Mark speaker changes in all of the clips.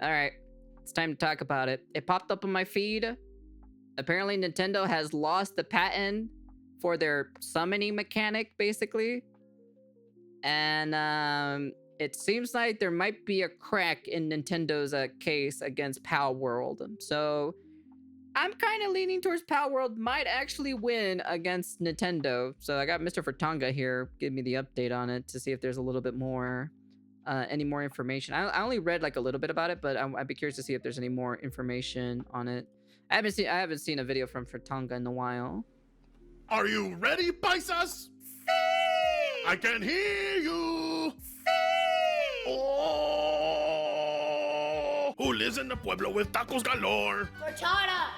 Speaker 1: All right, it's time to talk about it. It popped up on my feed. Apparently, Nintendo has lost the patent for their summoning mechanic, basically. And it seems like there might be a crack in Nintendo's case against Palworld. So I'm kind of leaning towards Palworld might actually win against Nintendo. So I got Mr. Fertonga here, give me the update on it to see if there's a little bit more, any more information. I only read like a little bit about it, but I'd be curious to see if there's any more information on it. I haven't seen a video from Fertonga in a while.
Speaker 2: Are you ready, paisas?
Speaker 3: Sí!
Speaker 2: I can hear you.
Speaker 3: Sí!
Speaker 2: Oh, who lives in the pueblo with tacos galore?
Speaker 3: Horchata!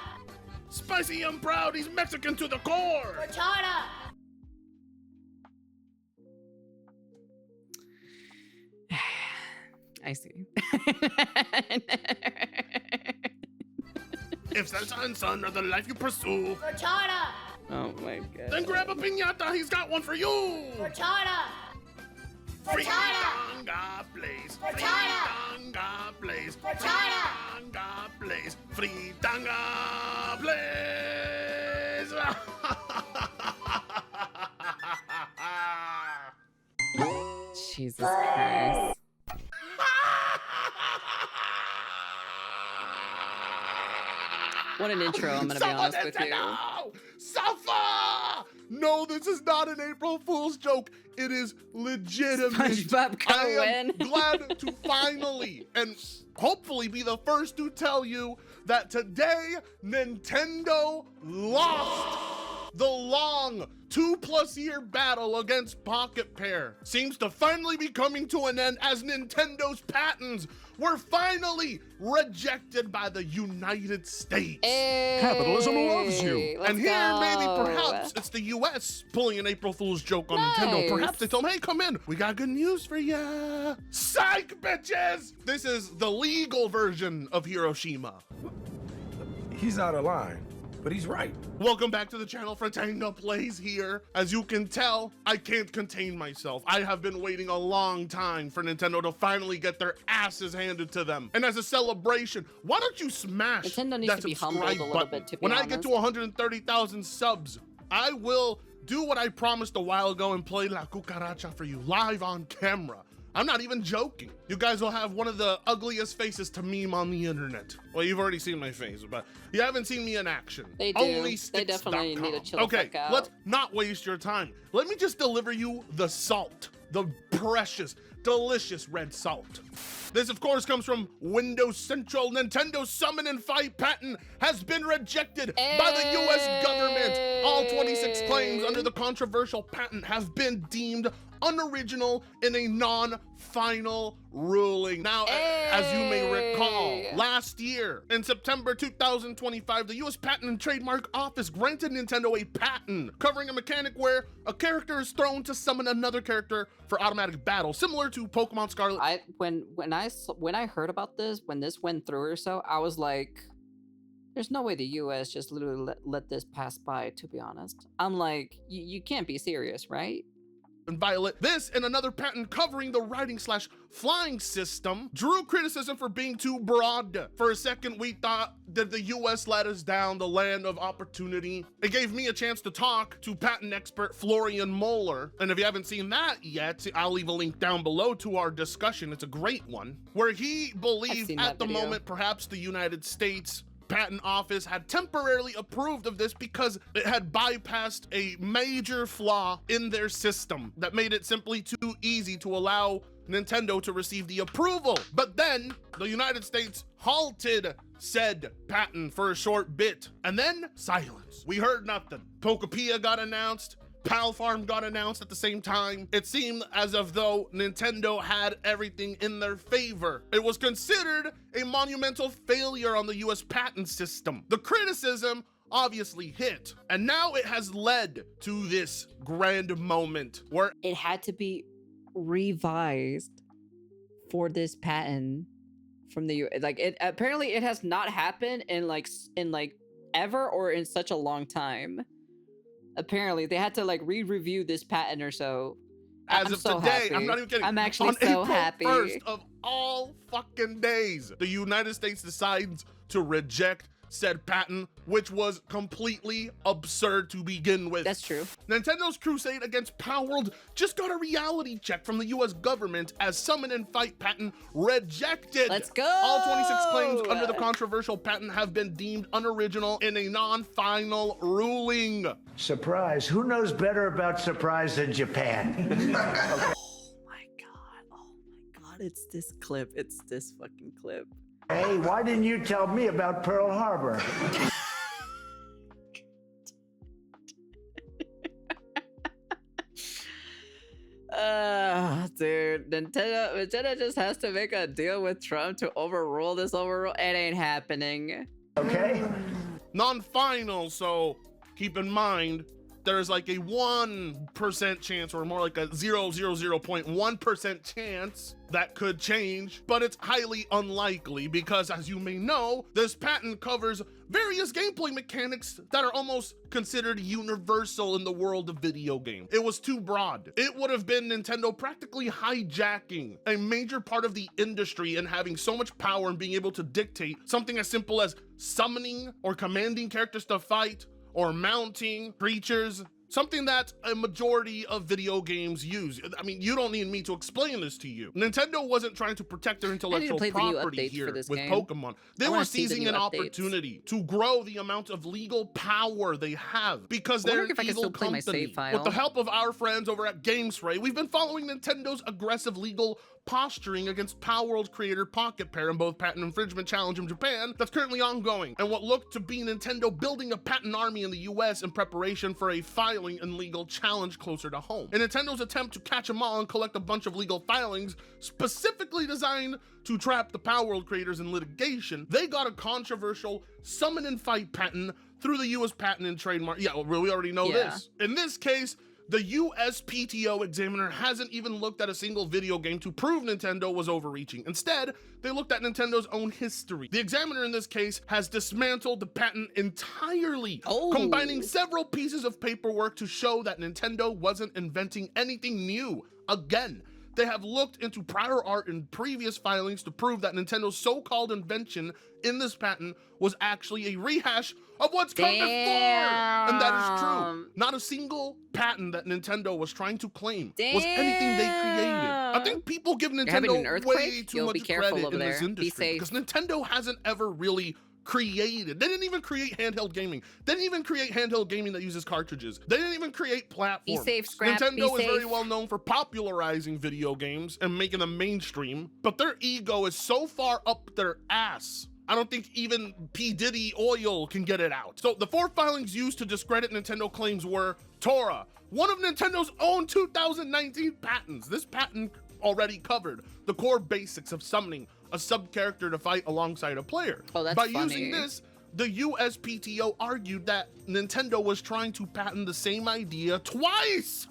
Speaker 2: Spicy and proud, he's Mexican to the core.
Speaker 3: Horchata!
Speaker 1: I see.
Speaker 2: If salsa and sun are the life you pursue,
Speaker 3: Horchata!
Speaker 1: Oh my god.
Speaker 2: then grab a piñata, he's got one for you.
Speaker 3: Horchata! Horchata!
Speaker 2: Fritanga place.
Speaker 3: Horchata!
Speaker 2: Fritanga place.
Speaker 3: Horchata!
Speaker 2: Fritanga place. Fritanga place.
Speaker 1: Jesus Christ. What an intro, I'm gonna be honest with you.
Speaker 2: Suffer! No, this is not an April Fool's joke. It is legitimate.
Speaker 1: SpongeBob
Speaker 2: I am
Speaker 1: Cohen.
Speaker 2: glad to finally and hopefully be the first to tell you that today Nintendo lost the long 2+ year battle against Pocket Pair. Seems to finally be coming to an end as Nintendo's patents were finally rejected by the United States.
Speaker 1: Hey,
Speaker 4: Capitalism loves you.
Speaker 1: let's
Speaker 2: And here,
Speaker 1: go.
Speaker 2: maybe perhaps it's the US pulling an April Fool's joke on Nintendo.
Speaker 1: Nice.
Speaker 2: Perhaps they told them, hey, come in. We got good news for ya. Psych, bitches! This is the legal version of Hiroshima.
Speaker 4: He's out of line, but he's right.
Speaker 2: Welcome back to the channel. Fratanga Plays here. As you can tell, I can't contain myself. I have been waiting a long time for Nintendo to finally get their asses handed to them. And as a celebration, why don't you smash
Speaker 1: Nintendo needs
Speaker 2: that
Speaker 1: to be
Speaker 2: subscribe
Speaker 1: humbled a little
Speaker 2: button?
Speaker 1: bit, to be
Speaker 2: When I get
Speaker 1: honest.
Speaker 2: to 130,000 subs, I will do what I promised a while ago and play La Cucaracha for you live on camera. I'm not even joking. You guys will have one of the ugliest faces to meme on the internet. Well, you've already seen my face, but you haven't seen me in action.
Speaker 1: They do. They definitely need to chill the
Speaker 2: Okay,
Speaker 1: fuck out.
Speaker 2: let's not waste your time. Let me just deliver you the salt, the precious, delicious red salt. This, of course, comes from Windows Central. Nintendo's Summon and Fight patent has been rejected by the US government. All 26 claims under the controversial patent have been deemed unoriginal in a non-final ruling. Now, as you may recall, last year, in September 2025, the US Patent and Trademark Office granted Nintendo a patent covering a mechanic where a character is thrown to summon another character for automatic battle, similar to Pokemon Scarlet.
Speaker 1: When I heard about this, when this went through or so, I was like, there's no way the US just literally let this pass by, to be honest. I'm like, you can't be serious, right?
Speaker 2: And Violet, this and another patent covering the riding/flying system drew criticism for being too broad. For a second, we thought that the US let us down, the land of opportunity. It gave me a chance to talk to patent expert Florian Moeller. And if you haven't seen that yet, I'll leave a link down below to our discussion. It's a great one, where he believed
Speaker 1: seen
Speaker 2: at
Speaker 1: that
Speaker 2: the
Speaker 1: video.
Speaker 2: moment, perhaps the United States Patent Office had temporarily approved of this because it had bypassed a major flaw in their system that made it simply too easy to allow Nintendo to receive the approval. But then the United States halted said patent for a short bit, and then silence. We heard nothing. Pokopia got announced. Pal Farm got announced at the same time. It seemed as if though Nintendo had everything in their favor. It was considered a monumental failure on the US patent system. The criticism obviously hit, and now it has led to this grand moment where
Speaker 1: It had to be revised for this patent from the US. Like, it apparently it has not happened in like ever or in such a long time. Apparently they had to like re-review this patent or so,
Speaker 2: As
Speaker 1: I'm
Speaker 2: of
Speaker 1: so
Speaker 2: today,
Speaker 1: happy.
Speaker 2: I'm not even kidding.
Speaker 1: I'm actually
Speaker 2: on
Speaker 1: so
Speaker 2: April
Speaker 1: happy.
Speaker 2: 1st of all fucking days, the United States decides to reject said patent, which was completely absurd to begin with.
Speaker 1: That's true.
Speaker 2: Nintendo's crusade against Palworld just got a reality check from the US government as summon and fight patent rejected.
Speaker 1: Let's go!
Speaker 2: All 26 claims under the controversial patent have been deemed unoriginal in a non-final ruling.
Speaker 5: Surprise. Who knows better about surprise than Japan?
Speaker 1: Oh my god, it's this clip. It's this fucking clip.
Speaker 5: Hey, why didn't you tell me about Pearl Harbor?
Speaker 1: Dude, Nintendo just has to make a deal with Trump to overrule this overrule. It ain't happening.
Speaker 5: Okay.
Speaker 2: Non-final, so keep in mind there's like a 1% chance, or more like a 0.1% chance that could change, but it's highly unlikely because, as you may know, this patent covers various gameplay mechanics that are almost considered universal in the world of video game. It was too broad. It would have been Nintendo practically hijacking a major part of the industry and having so much power and being able to dictate something as simple as summoning or commanding characters to fight, or mounting creatures, something that a majority of video games use. I mean, you don't need me to explain this to you. Nintendo wasn't trying to protect their intellectual property here with Pokemon. They were seizing an opportunity to grow the amount of legal power they have because they're an evil company. With the help of our friends over at GameSpray, we've been following Nintendo's aggressive legal posturing against Palworld creator Pocket Pair in both patent infringement challenge in Japan that's currently ongoing, and what looked to be Nintendo building a patent army in the US in preparation for a filing and legal challenge closer to home. In Nintendo's attempt to catch them all and collect a bunch of legal filings specifically designed to trap the Palworld creators in litigation, they got a controversial summon and fight patent through the US Patent and Trademark. Yeah, well, we already know this. In this case, the USPTO examiner hasn't even looked at a single video game to prove Nintendo was overreaching. Instead, they looked at Nintendo's own history. The examiner in this case has dismantled the patent entirely, combining several pieces of paperwork to show that Nintendo wasn't inventing anything new. Again, they have looked into prior art and previous filings to prove that Nintendo's so-called invention in this patent was actually a rehash of what's come before. And that is true. Not a single patent that Nintendo was trying to claim was anything they created. I think people give Nintendo way too much credit in this industry because Nintendo hasn't ever really created. They didn't even create handheld gaming. They didn't even create handheld gaming that uses cartridges. They didn't even create platforms.
Speaker 1: Be safe, Scrap.
Speaker 2: Nintendo is very well known for popularizing video games and making them mainstream, but their ego is so far up their ass, I don't think even P. Diddy Oil can get it out. So the 4 filings used to discredit Nintendo claims were Tora, one of Nintendo's own 2019 patents. This patent already covered the core basics of summoning a sub-character to fight alongside a player.
Speaker 1: Oh, that's
Speaker 2: By
Speaker 1: funny.
Speaker 2: using this, the USPTO argued that Nintendo was trying to patent the same idea twice.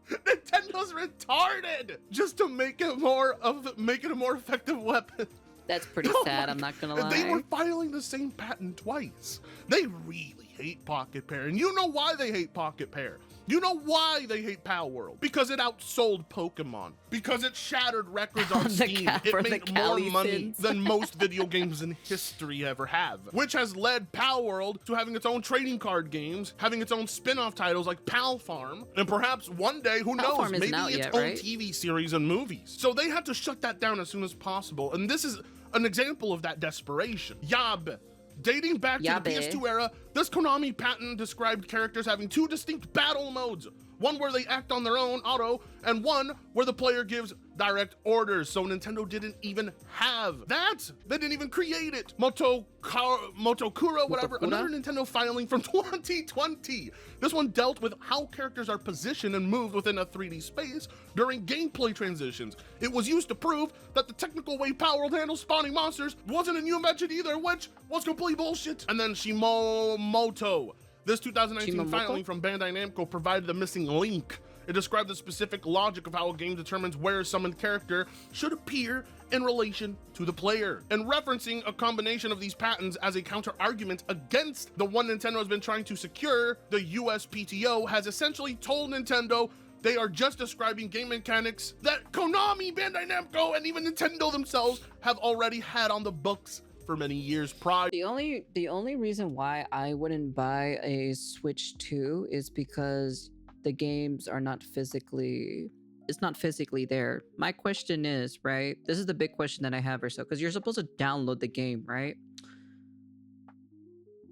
Speaker 2: Nintendo's retarded just to make it a more effective weapon.
Speaker 1: That's pretty sad, I'm not gonna lie.
Speaker 2: They were filing the same patent twice. They really hate Pocket Pair, and you know why they hate Pocket Pair. You know why they hate Palworld? Because it outsold Pokemon. Because it shattered records on Steam. It made more money than most video games in history ever have. Which has led Palworld to having its own trading card games, having its own spin-off titles like Pal Farm, and perhaps one day, who knows, maybe its own TV series and movies. So they had to shut that down as soon as possible. And this is an example of that desperation. Yab. Dating back to the PS2 era, this Konami patent described characters having 2 distinct battle modes. One where they act on their own, auto, and one where the player gives direct orders. So Nintendo didn't even have that. They didn't even create it. Motokura, whatever, another Nintendo filing from 2020. This one dealt with how characters are positioned and moved within a 3D space during gameplay transitions. It was used to prove that the technical way Palworld handles spawning monsters wasn't a new invention either, which was complete bullshit. And then Shimomoto. This 2019 filing from Bandai Namco provided the missing link. It described the specific logic of how a game determines where a summoned character should appear in relation to the player, and referencing a combination of these patents as a counter-argument against the one Nintendo has been trying to secure. The USPTO has essentially told Nintendo, They are just describing game mechanics that Konami, Bandai Namco, and even Nintendo themselves have already had on the books for many years prior.
Speaker 1: The only reason why I wouldn't buy a Switch 2 is because the games are not physically, it's not physically there. My question is, right? This is the big question that I have or so, because you're supposed to download the game, right?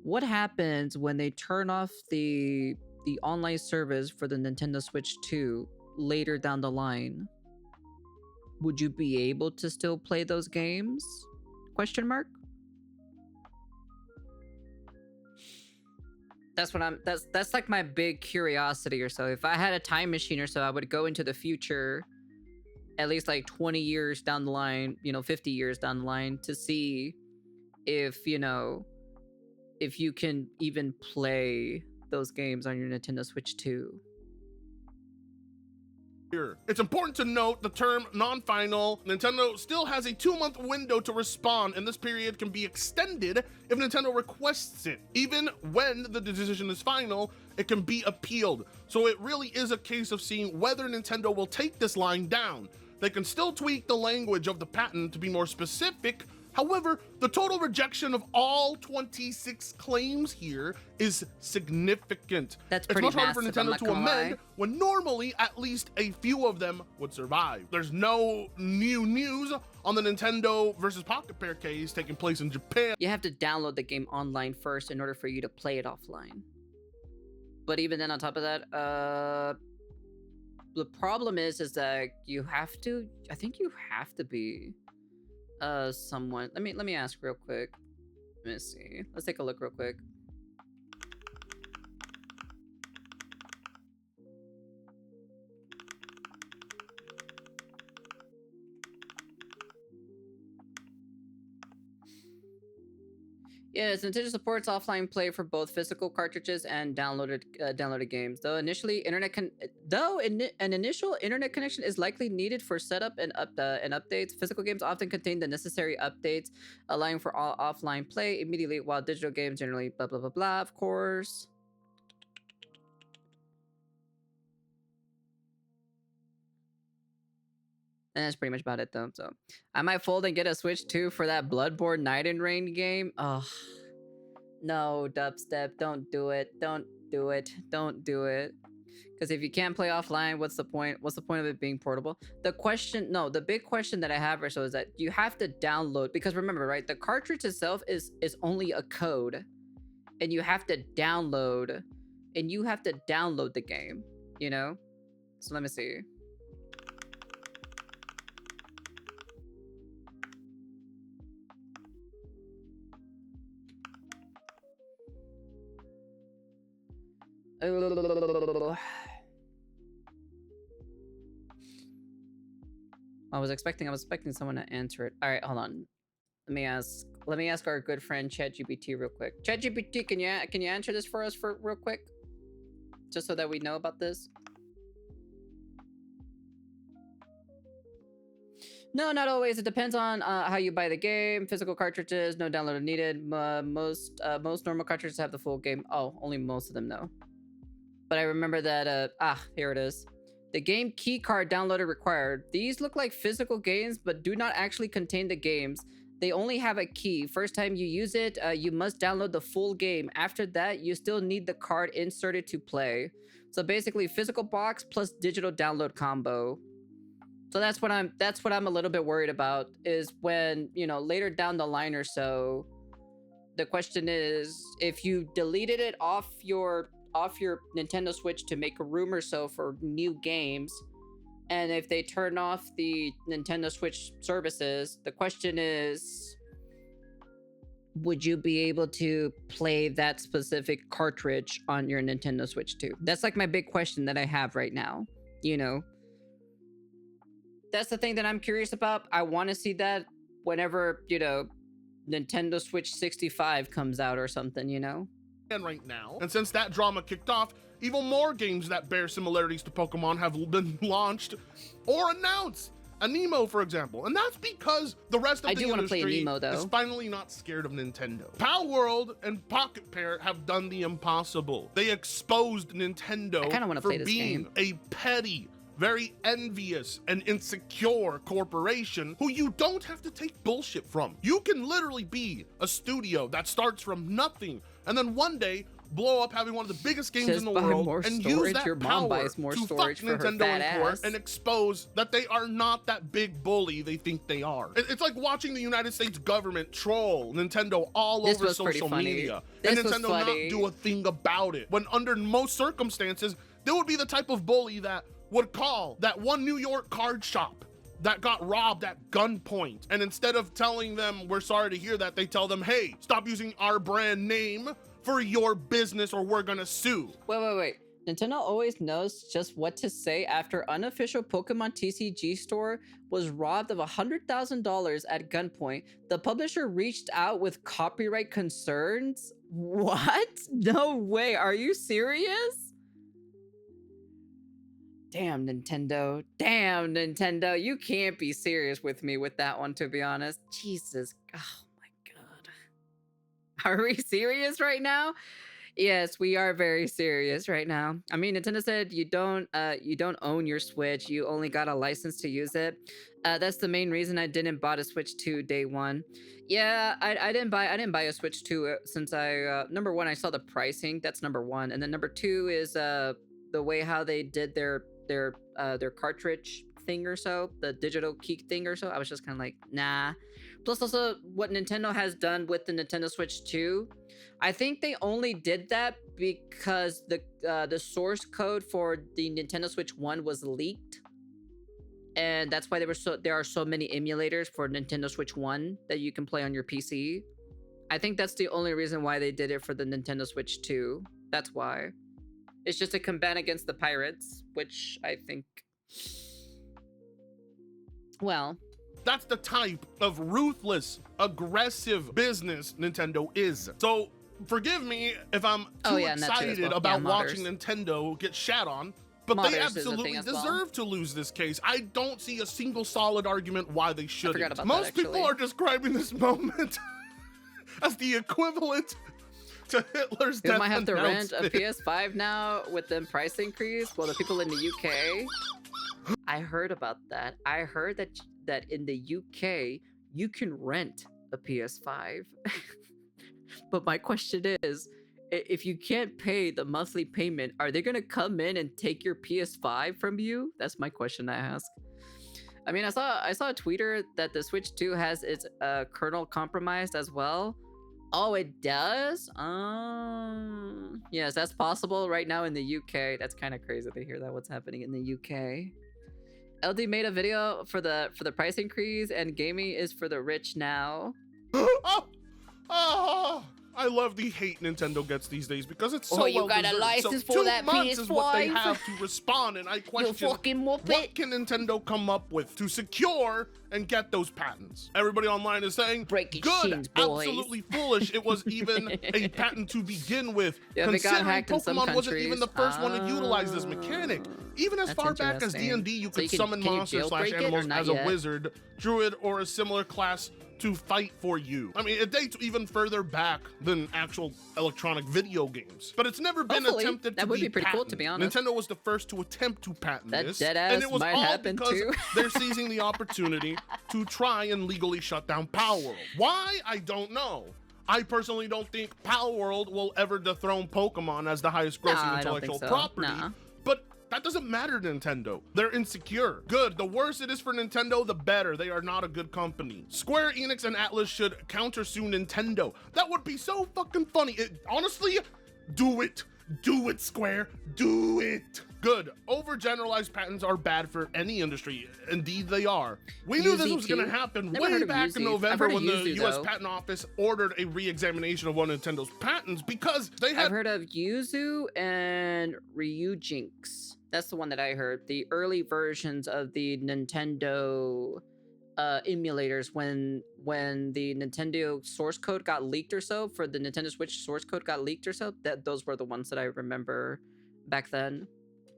Speaker 1: What happens when they turn off the online service for the Nintendo Switch 2 later down the line? Would you be able to still play those games? Question mark? That's what that's like my big curiosity or so. If I had a time machine or so, I would go into the future at least like 20 years down the line, 50 years down the line, to see if, if you can even play those games on your Nintendo Switch 2.
Speaker 2: It's important to note the term non-final. Nintendo still has a 2-month window to respond, and this period can be extended if Nintendo requests it. Even when the decision is final, it can be appealed. So it really is a case of seeing whether Nintendo will take this line down. They can still tweak the language of the patent to be more specific. However, the total rejection of all 26 claims here is significant.
Speaker 1: That's
Speaker 2: it's
Speaker 1: pretty
Speaker 2: much harder for
Speaker 1: massive, I'm
Speaker 2: Nintendo
Speaker 1: not
Speaker 2: to
Speaker 1: gonna
Speaker 2: amend
Speaker 1: lie.
Speaker 2: when normally at least a few of them would survive. There's no new news on the Nintendo versus Pocket Pair case taking place in Japan.
Speaker 1: You have to download the game online first in order for you to play it offline. But even then, on top of that, the problem is that you have to, I think you have to be someone. Let me ask real quick. Let me see. Let's take a look real quick. Yes, Nintendo supports offline play for both physical cartridges and downloaded games. Though an initial internet connection is likely needed for setup and updates, physical games often contain the necessary updates, allowing for all offline play immediately, while digital games generally blah blah blah blah. Of course. And that's pretty much about it, though. So, I might fold and get a Switch 2 for that Bloodborne Night and Rain game. Oh, no, Dubstep, don't do it. Don't do it. Don't do it. Because if you can't play offline, what's the point? What's the point of it being portable? The big question that I have or so is that you have to download, because remember, right, the cartridge itself is only a code, and you have to download, the game, So let me see. I was expecting someone to answer it. All right, hold on. Let me ask our good friend ChatGPT real quick. ChatGPT, can you answer this for us real quick? Just so that we know about this. No, not always. It depends on how you buy the game. Physical cartridges, no download needed. Most normal cartridges have the full game. Oh, only most of them though. But I remember that, here it is. The game key card downloaded required. These look like physical games, but do not actually contain the games. They only have a key. First time you use it, you must download the full game. After that, you still need the card inserted to play. So basically, physical box plus digital download combo. So that's what I'm a little bit worried about, is when, later down the line or so, the question is, if you deleted it off your Nintendo Switch to make a room or so for new games, and if they turn off the Nintendo Switch services, the question is, would you be able to play that specific cartridge on your Nintendo Switch 2? That's like my big question that I have right now, That's the thing that I'm curious about. I want to see that whenever, Nintendo Switch 65 comes out or something,
Speaker 2: Right now. And since that drama kicked off, even more games that bear similarities to Pokemon have been launched or announced. a Nemo, for example. And that's because the rest of
Speaker 1: I
Speaker 2: the
Speaker 1: do want to play a
Speaker 2: industry
Speaker 1: Nemo, though.
Speaker 2: is finally not scared of Nintendo. Palworld and Pocket Pair have done the impossible. They exposed Nintendo
Speaker 1: I kinda wanna
Speaker 2: for
Speaker 1: play this
Speaker 2: being
Speaker 1: game.
Speaker 2: a petty, very envious and insecure corporation who you don't have to take bullshit from. You can literally be a studio that starts from nothing and then one day blow up having one of the biggest games
Speaker 1: Just
Speaker 2: in the
Speaker 1: buy
Speaker 2: world
Speaker 1: more
Speaker 2: and
Speaker 1: storage.
Speaker 2: use that
Speaker 1: Your mom
Speaker 2: power
Speaker 1: buys more
Speaker 2: to fuck
Speaker 1: storage for her
Speaker 2: Nintendo
Speaker 1: fat
Speaker 2: in court
Speaker 1: ass.
Speaker 2: and expose that they are not that big bully they think they are. It's like watching the United States government troll Nintendo all
Speaker 1: This
Speaker 2: over
Speaker 1: was pretty
Speaker 2: social
Speaker 1: funny.
Speaker 2: media
Speaker 1: This
Speaker 2: and
Speaker 1: was
Speaker 2: Nintendo not
Speaker 1: funny.
Speaker 2: do a thing about it, when under most circumstances there would be the type of bully that would call that one New York card shop that got robbed at gunpoint, and instead of telling them we're sorry to hear that, they tell them, hey, stop using our brand name for your business or we're gonna sue.
Speaker 1: Wait. Nintendo always knows just what to say after unofficial Pokemon TCG store was robbed of $100,000 at gunpoint. The publisher reached out with copyright concerns. What? No way. Are you serious? Damn, Nintendo. Damn, Nintendo. You can't be serious with me with that one, to be honest. Jesus. Oh my God. Are we serious right now? Yes, we are very serious right now. I mean, Nintendo said you don't own your Switch. You only got a license to use it. That's the main reason I didn't buy a Switch 2 day one. Yeah, I didn't buy a Switch 2 since I number one, I saw the pricing. That's number one, and then number two is the way how they did their cartridge thing or so, the digital key thing or so. I was just kind of like, nah. Plus, also what Nintendo has done with the Nintendo Switch 2. I think they only did that because the source code for the Nintendo Switch 1 was leaked, and that's why there are so many emulators for Nintendo Switch 1 that you can play on your PC. I think that's the only reason why they did it for the Nintendo Switch 2. That's why. It's just to combat against the pirates, which I think, well,
Speaker 2: that's the type of ruthless, aggressive business Nintendo is. So forgive me if I'm too excited about watching Nintendo get shat on, but they absolutely deserve to lose this case. I don't see a single solid argument why they shouldn't. Most people are describing this moment as the equivalent to Hitler's death
Speaker 1: announcement. You might have to rent a PS5 now with the price increase. Well, the people in the UK, I heard about that. I heard that in the UK you can rent a PS5. But my question is, if you can't pay the monthly payment, are they gonna come in and take your PS5 from you? That's my question I ask. I mean, I saw a tweeter that the Switch 2 has its kernel compromised as well. Oh, it does? Yes, that's possible right now in the UK. That's kind of crazy to hear that what's happening in the UK. LD made a video for the price increase, and gaming is for the rich now.
Speaker 2: I love the hate Nintendo gets these days because it's so well
Speaker 1: you got a license for that PS5?
Speaker 2: 2 months is what they have to respond, and I question what
Speaker 1: can
Speaker 2: Nintendo come up with to secure and get those patents. Everybody online is saying,
Speaker 1: Breaking
Speaker 2: good,
Speaker 1: shins, boys.
Speaker 2: absolutely foolish. It was even a patent to begin with,
Speaker 1: Yeah, they got
Speaker 2: considering
Speaker 1: hacked in some
Speaker 2: Pokemon wasn't even the
Speaker 1: countries.
Speaker 2: first one to utilize this mechanic. Even as
Speaker 1: That's
Speaker 2: far back as
Speaker 1: interesting.
Speaker 2: D&D, you
Speaker 1: So
Speaker 2: could
Speaker 1: you can-
Speaker 2: summon
Speaker 1: can you
Speaker 2: monsters
Speaker 1: jailbreak it or
Speaker 2: /animals
Speaker 1: not
Speaker 2: as a
Speaker 1: yet?
Speaker 2: wizard, druid, or a similar class to fight for you. I mean, it dates even further back than actual electronic video games. But it's never been
Speaker 1: Hopefully.
Speaker 2: attempted to
Speaker 1: That would be pretty cool,
Speaker 2: patented.
Speaker 1: to be honest.
Speaker 2: Nintendo was the first to attempt to patent
Speaker 1: That
Speaker 2: this,
Speaker 1: deadass
Speaker 2: and it was
Speaker 1: might
Speaker 2: all
Speaker 1: happen
Speaker 2: because
Speaker 1: too.
Speaker 2: they're seizing the opportunity to try and legally shut down Palworld. Why? I don't know. I personally don't think Palworld will ever dethrone Pokemon as the highest grossing
Speaker 1: I don't
Speaker 2: intellectual
Speaker 1: think so.
Speaker 2: property.
Speaker 1: Nah.
Speaker 2: But that doesn't matter to Nintendo. They're insecure. Good. The worse it is for Nintendo, the better. They are not a good company. Square Enix and Atlas should countersue Nintendo. That would be so fucking funny. Honestly, do it. Do it, Square. Do it. Good. Overgeneralized patents are bad for any industry. Indeed, they are. We knew this was going to happen way back in November when the U.S. Patent Office ordered a re-examination of one of Nintendo's patents because they had...
Speaker 1: I've heard of Yuzu and Ryujinx. That's the one that I heard. The early versions of the Nintendo emulators when the Nintendo source code got leaked or so, for the Nintendo Switch source code got leaked or so, those were the ones that I remember back then.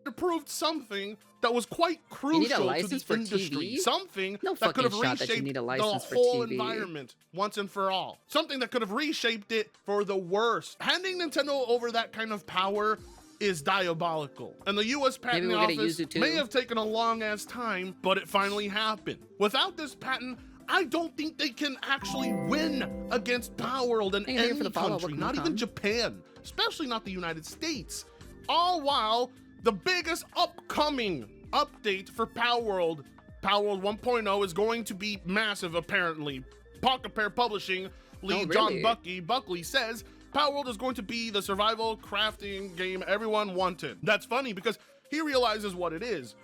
Speaker 2: approved something that was quite
Speaker 1: You need a
Speaker 2: crucial to
Speaker 1: license
Speaker 2: the
Speaker 1: for
Speaker 2: industry.
Speaker 1: TV?
Speaker 2: Something
Speaker 1: No
Speaker 2: that could have
Speaker 1: fucking shot that you
Speaker 2: reshaped
Speaker 1: need a
Speaker 2: the
Speaker 1: license for
Speaker 2: whole
Speaker 1: TV.
Speaker 2: environment once and for all. Something that could have reshaped it for the worst. Handing Nintendo over that kind of power is diabolical. And the US Patent
Speaker 1: we'll get a
Speaker 2: Office
Speaker 1: Yuzu too.
Speaker 2: may have taken a long ass time, but it finally happened. Without this patent, I don't think they can actually win against Palworld in
Speaker 1: Thank you
Speaker 2: any
Speaker 1: for the follow,
Speaker 2: country,
Speaker 1: welcome,
Speaker 2: not even
Speaker 1: welcome.
Speaker 2: Japan, especially not the United States. All while the biggest upcoming update for Palworld, Palworld 1.0, is going to be massive, apparently. Pocket Pair Publishing lead
Speaker 1: really?
Speaker 2: John Buckley says Palworld is going to be the survival crafting game everyone wanted. That's funny because he realizes what it is.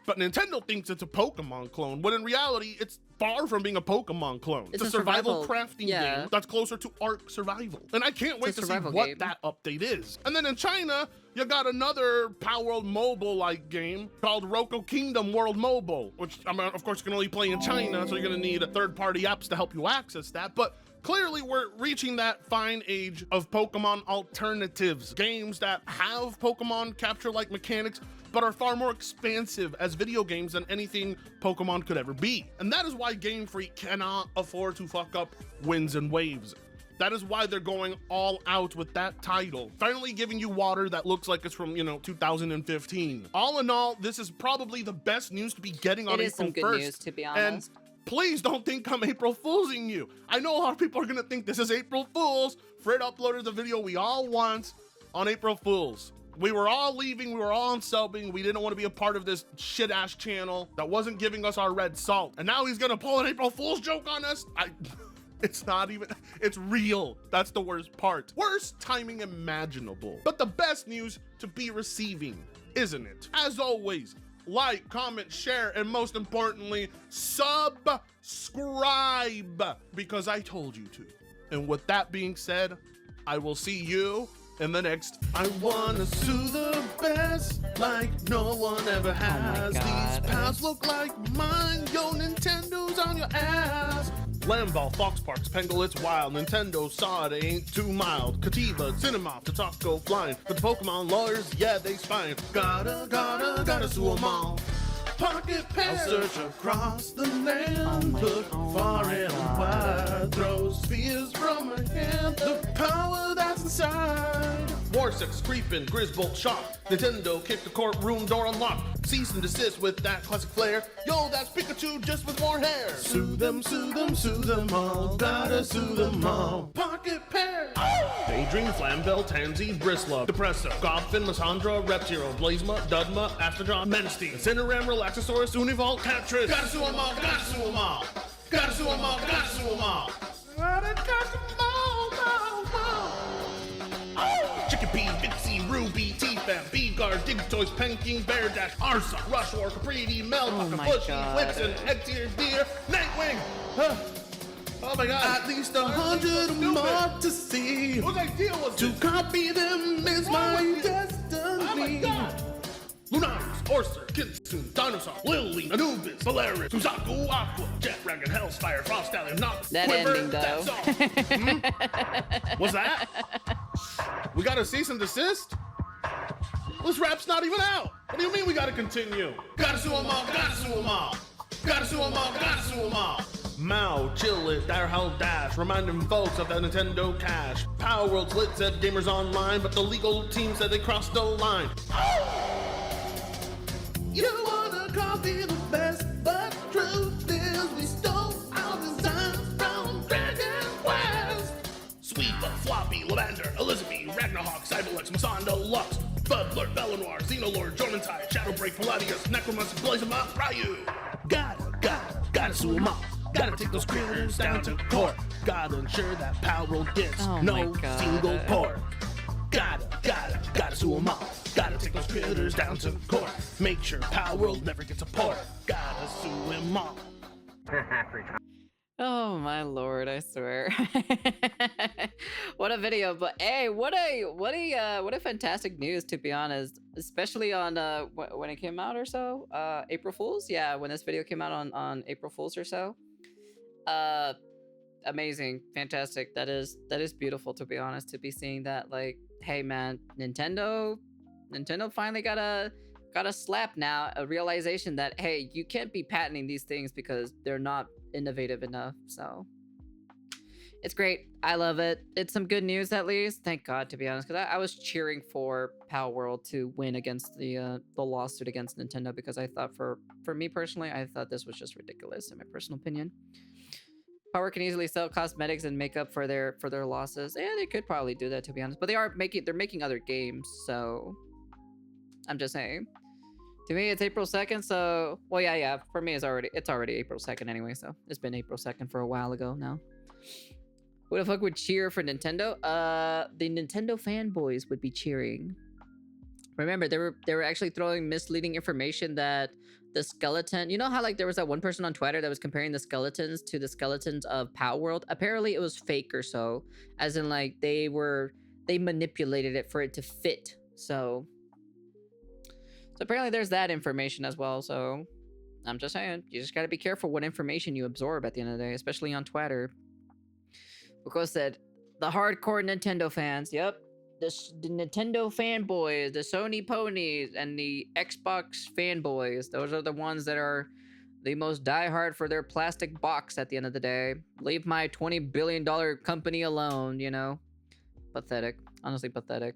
Speaker 2: But Nintendo thinks it's a Pokemon clone, when in reality, it's far from being a Pokemon clone. It's a survival crafting game that's closer to Ark Survival. And I can't wait to see what that update is. And then in China, you got another Palworld mobile-like game called Roko Kingdom World Mobile, which, I mean, of course, you can only play in China, so you're gonna need third-party apps to help you access that. But clearly, we're reaching that fine age of Pokemon alternatives. Games that have Pokemon capture-like mechanics, but are far more expansive as video games than anything Pokemon could ever be. And that is why Game Freak cannot afford to fuck up Winds and Waves. That is why they're going all out with that title. Finally giving you water that looks like it's from, 2015. All in all, this is probably the best news to be getting on
Speaker 1: It is
Speaker 2: April
Speaker 1: some good
Speaker 2: 1st.
Speaker 1: news, to be
Speaker 2: And
Speaker 1: honest.
Speaker 2: please don't think I'm April Foolsing you. I know a lot of people are gonna think this is April Fools. Fred uploaded the video we all want on April Fools. We were all leaving, we were all unsubbing, we didn't want to be a part of this shit-ass channel that wasn't giving us our red salt. And now he's gonna pull an April Fool's joke on us? It's not even, it's real. That's the worst part. Worst timing imaginable. But the best news to be receiving, isn't it? As always, like, comment, share, and most importantly, subscribe, because I told you to. And with that being said, I will see you in the next. I wanna sue the best like no one ever has.
Speaker 1: God.
Speaker 2: These pals look like mine. Yo, Nintendo's on your ass. Lamball, Fox Parks, Pangolins Wild, Nintendo saw it ain't too mild. Kativa, Cinemoth, the talk go flying. But the Pokemon lawyers, yeah, they's fine. Gotta sue 'em all. Pocket Pair, I'll search across the land, look far and wide. Throw spears from her hand, the power that's inside. Warsix, Creepin', Grizzbolt, Shock. Nintendo kicked the courtroom door unlocked. Cease and desist with that classic flair. Yo, that's Pikachu just with more hair. Sue them all. Gotta sue them all. Pocket Pair. Daydream, Flambell, Tansy, Bristlove, Depresso, Goffin, Lysandra, Reptiro, Blazema, Dudma, Astrodon, Menacing, Cineram, Relaxosaurus, Univolk, Tetris. Gotta sue 'em all. Gotta sue 'em all. Gotta sue 'em all. Gotta sue 'em all. Gotta catch 'em all. Chickapee, Vixie, Ruby, T-Fam, B-Guard, Digitoys, Penking, Bear Dash, Arsa, Rushwar, Capriti, Melpaka,
Speaker 1: my
Speaker 2: Bushy,
Speaker 1: God.
Speaker 2: Blitzen, Egg-Tier, Deer, Nightwing! Oh my god. At least 100 more to see. Whose idea was to copy them is my destiny. Oh my god. Lunaris, Orser, Kitsune, Dinosaur, Lily, Anubis, Polaris, Suzaku, Aqua, Jet Dragon, Hellspire, Frost Stallion, Knock,
Speaker 1: That
Speaker 2: Quiver,
Speaker 1: ending, though.
Speaker 2: that's all. What's that? We got a cease and desist? This rap's not even out. What do you mean we gotta continue? Gotta sue 'em all, gotta sue 'em all. Gotta sue 'em all, gotta sue 'em all. Mao, Chill It, Dire Hell Dash, reminding folks of that Nintendo cash. Palworld's lit said gamers online, but the legal team said they crossed the line. You wanna copy the best, but truth is we stole our designs from Dragon Quest. Sweeper, Floppy, Lavender, Elizabeth, Ragnarok, Cyberlux, Masando, Lux, Bubblor, Belanoir, Xenolore, Jormantide, Shadowbreak, Palladius, Necromancer, Blazema, Ryu. Gotta sue 'em all. Gotta take those critters down to court. Gotta ensure that Palworld gets no single port. Gotta sue 'em all. Gotta take those critters down to court. Make sure Palworld never gets a port. Gotta sue 'em all.
Speaker 1: Oh my lord, I swear. What a video, but hey, what a fantastic news, to be honest, especially on when it came out or so, April Fools. Yeah, when this video came out on April Fools or so. Amazing, fantastic. That is beautiful, to be honest, to be seeing that, like, hey man, Nintendo finally got a got a slap now, a realization that, hey, you can't be patenting these things because they're not innovative enough. So it's great. I love it. It's some good news at least. Thank God, to be honest, because I was cheering for Palworld to win against the lawsuit against Nintendo, because I thought for me personally, I thought this was just ridiculous in my personal opinion. Power can easily sell cosmetics and makeup for their losses. Yeah, they could probably do that, to be honest. But they're making other games, so I'm just saying. To me, it's April 2nd, so well, yeah. For me, it's already April 2nd anyway. So it's been April 2nd for a while ago now. Who the fuck would cheer for Nintendo? The Nintendo fanboys would be cheering. Remember, they were actually throwing misleading information that the skeleton, you know how like there was that one person on Twitter that was comparing the skeletons to the skeletons of Palworld? Apparently it was fake or so, as in like they manipulated it for it to fit. So apparently there's that information as well. So I'm just saying, you just gotta be careful what information you absorb at the end of the day, especially on Twitter. Because said the hardcore Nintendo fans, yep, the Nintendo fanboys, the Sony ponies, and the Xbox fanboys, those are the ones that are the most diehard for their plastic box at the end of the day. Leave my $20 billion company alone, you know? Pathetic. Honestly, pathetic.